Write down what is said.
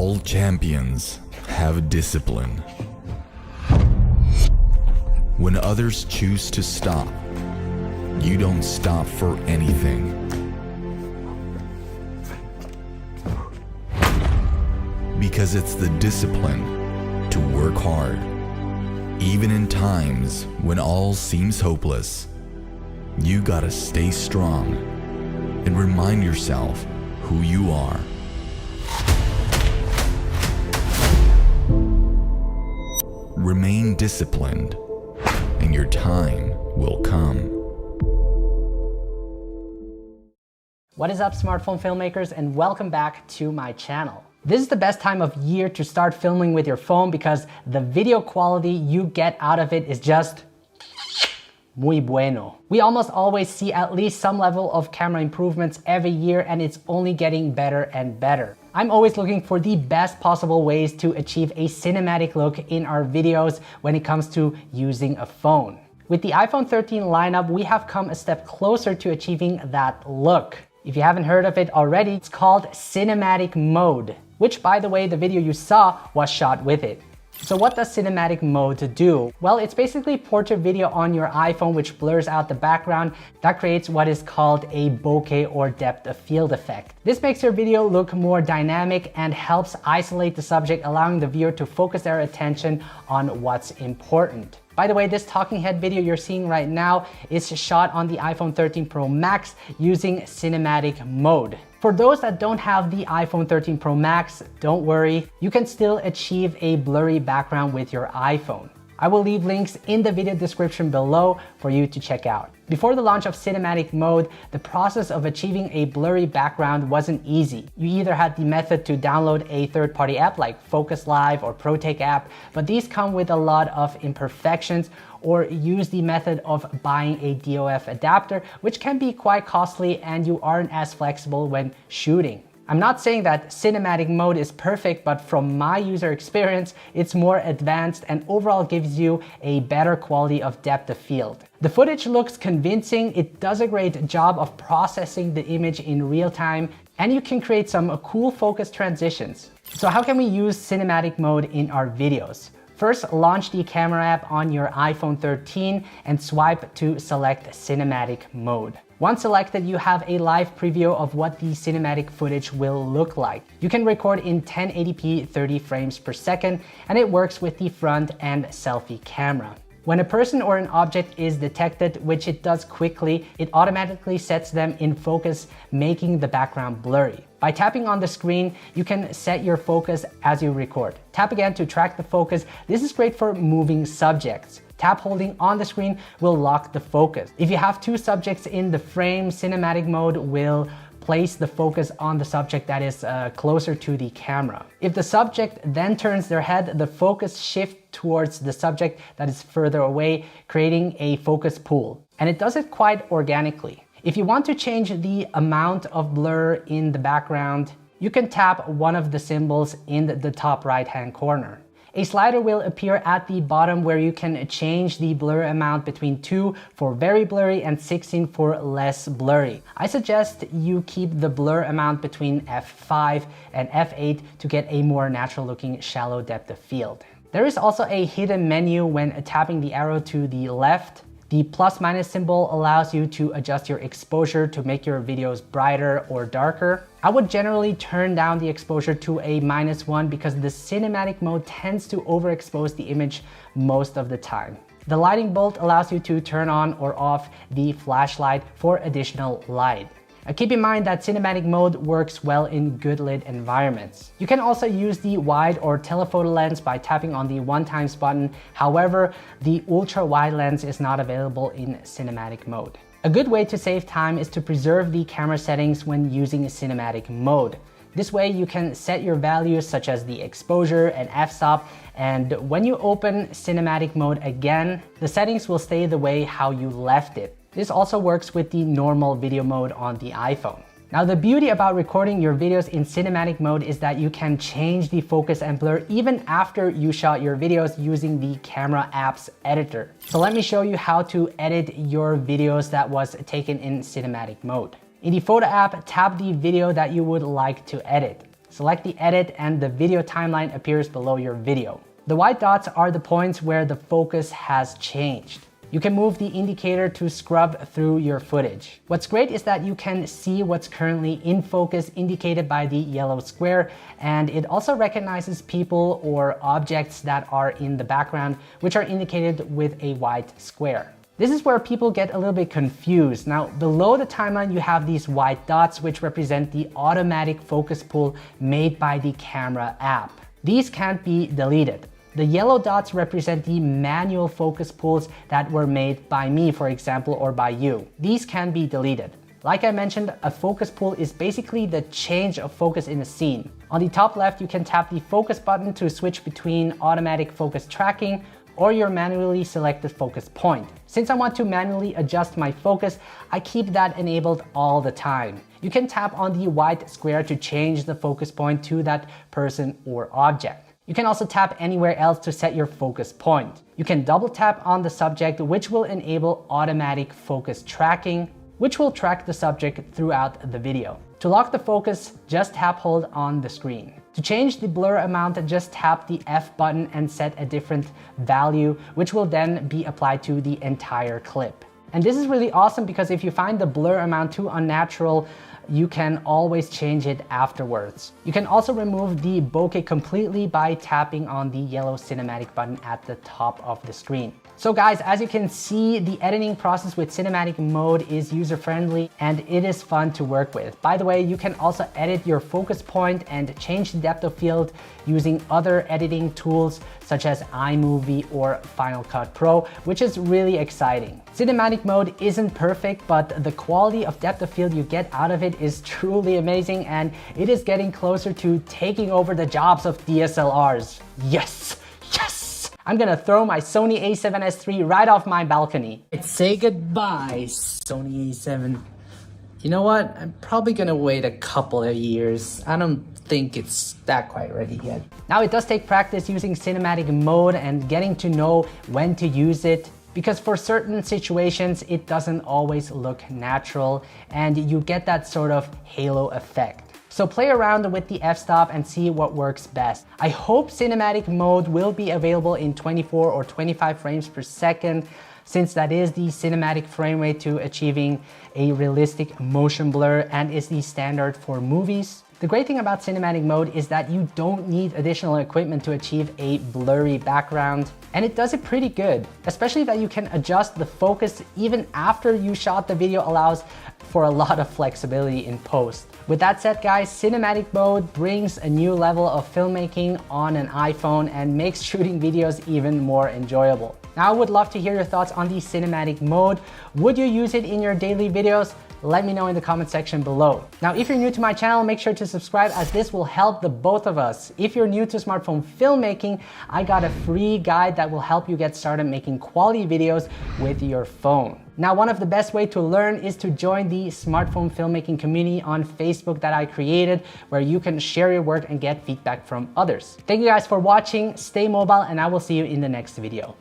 All champions have discipline. When others choose to stop, you don't stop for anything. Because it's the discipline to work hard, even in times when all seems hopeless. You gotta stay strong and remind yourself who you are. Remain disciplined, and your time will come. What is up, smartphone filmmakers, and welcome back to my channel. This is the best time of year to start filming with your phone because the video quality you get out of it is just muy bueno. We almost always see at least some level of camera improvements every year, and it's only getting better and better. I'm always looking for the best possible ways to achieve a cinematic look in our videos when it comes to using a phone. With the iPhone 13 lineup, we have come a step closer to achieving that look. If you haven't heard of it already, it's called cinematic mode, which, by the way, the video you saw was shot with it. So what does cinematic mode do? Well, it's basically portrait video on your iPhone which blurs out the background. That creates what is called a bokeh or depth of field effect. This makes your video look more dynamic and helps isolate the subject, allowing the viewer to focus their attention on what's important. By the way, this talking head video you're seeing right now is shot on the iPhone 13 Pro Max using cinematic mode. For those that don't have the iPhone 13 Pro Max, don't worry, you can still achieve a blurry background with your iPhone. I will leave links in the video description below for you to check out. Before the launch of cinematic mode, the process of achieving a blurry background wasn't easy. You either had the method to download a third-party app like Focus Live or ProTake app, but these come with a lot of imperfections, or use the method of buying a DOF adapter, which can be quite costly and you aren't as flexible when shooting. I'm not saying that cinematic mode is perfect, but from my user experience, it's more advanced and overall gives you a better quality of depth of field. The footage looks convincing, it does a great job of processing the image in real time, and you can create some cool focus transitions. So how can we use cinematic mode in our videos? First, launch the camera app on your iPhone 13 and swipe to select cinematic mode. Once selected, you have a live preview of what the cinematic footage will look like. You can record in 1080p 30 frames per second, and it works with the front and selfie camera. When a person or an object is detected, which it does quickly, it automatically sets them in focus, making the background blurry. By tapping on the screen, you can set your focus as you record. Tap again to track the focus. This is great for moving subjects. Tap holding on the screen will lock the focus. If you have two subjects in the frame, cinematic mode will place the focus on the subject that is closer to the camera. If the subject then turns their head, the focus shifts towards the subject that is further away, creating a focus pool. And it does it quite organically. If you want to change the amount of blur in the background, you can tap one of the symbols in the top right-hand corner. A slider will appear at the bottom where you can change the blur amount between 2 for very blurry and 16 for less blurry. I suggest you keep the blur amount between f5 and f8 to get a more natural looking shallow depth of field. There is also a hidden menu when tapping the arrow to the left. The + symbol allows you to adjust your exposure to make your videos brighter or darker. I would generally turn down the exposure to a -1 because the cinematic mode tends to overexpose the image most of the time. The lighting bolt allows you to turn on or off the flashlight for additional light. Keep in mind that cinematic mode works well in good lit environments. You can also use the wide or telephoto lens by tapping on the 1x button. However, the ultra wide lens is not available in cinematic mode. A good way to save time is to preserve the camera settings when using cinematic mode. This way you can set your values such as the exposure and f-stop, and when you open cinematic mode again, the settings will stay the way how you left it. This also works with the normal video mode on the iPhone. Now, the beauty about recording your videos in cinematic mode is that you can change the focus and blur even after you shot your videos using the camera app's editor. So let me show you how to edit your videos that was taken in cinematic mode. In the photo app, tap the video that you would like to edit. select the edit, and the video timeline appears below your video. The white dots are the points where the focus has changed. You can move the indicator to scrub through your footage. What's great is that you can see what's currently in focus indicated by the yellow square, and it also recognizes people or objects that are in the background, which are indicated with a white square. This is where people get a little bit confused. Now, below the timeline, you have these white dots, which represent the automatic focus pull made by the camera app. These can't be deleted. The yellow dots represent the manual focus pulls that were made by me, for example, or by you. These can be deleted. Like I mentioned, a focus pull is basically the change of focus in a scene. On the top left, you can tap the focus button to switch between automatic focus tracking or your manually selected focus point. Since I want to manually adjust my focus, I keep that enabled all the time. You can tap on the white square to change the focus point to that person or object. You can also tap anywhere else to set your focus point. You can double tap on the subject, which will enable automatic focus tracking, which will track the subject throughout the video. To lock the focus, just tap hold on the screen. To change the blur amount, just tap the F button and set a different value, which will then be applied to the entire clip. And this is really awesome because if you find the blur amount too unnatural, you can always change it afterwards. You can also remove the bokeh completely by tapping on the yellow cinematic button at the top of the screen. So guys, as you can see, the editing process with cinematic mode is user-friendly and it is fun to work with. By the way, you can also edit your focus point and change the depth of field using other editing tools such as iMovie or Final Cut Pro, which is really exciting. Cinematic mode isn't perfect, but the quality of depth of field you get out of it is truly amazing, and it is getting closer to taking over the jobs of DSLRs. Yes, yes! I'm gonna throw my Sony a7S III right off my balcony. Say goodbye, Sony a7. You know what? I'm probably gonna wait a couple of years. I don't think it's that quite ready yet. Now, it does take practice using cinematic mode and getting to know when to use it, because for certain situations, it doesn't always look natural and you get that sort of halo effect. So play around with the f-stop and see what works best. I hope cinematic mode will be available in 24 or 25 frames per second, since that is the cinematic frame rate to achieving a realistic motion blur and is the standard for movies. The great thing about cinematic mode is that you don't need additional equipment to achieve a blurry background, and it does it pretty good. Especially that you can adjust the focus even after you shot the video allows for a lot of flexibility in post. With that said, guys, cinematic mode brings a new level of filmmaking on an iPhone and makes shooting videos even more enjoyable. Now, I would love to hear your thoughts on the cinematic mode. Would you use it in your daily videos? Let me know in the comment section below. Now, if you're new to my channel, make sure to subscribe, as this will help the both of us. If you're new to smartphone filmmaking, I got a free guide that will help you get started making quality videos with your phone. Now, one of the best ways to learn is to join the smartphone filmmaking community on Facebook that I created, where you can share your work and get feedback from others. Thank you guys for watching, stay mobile, and I will see you in the next video.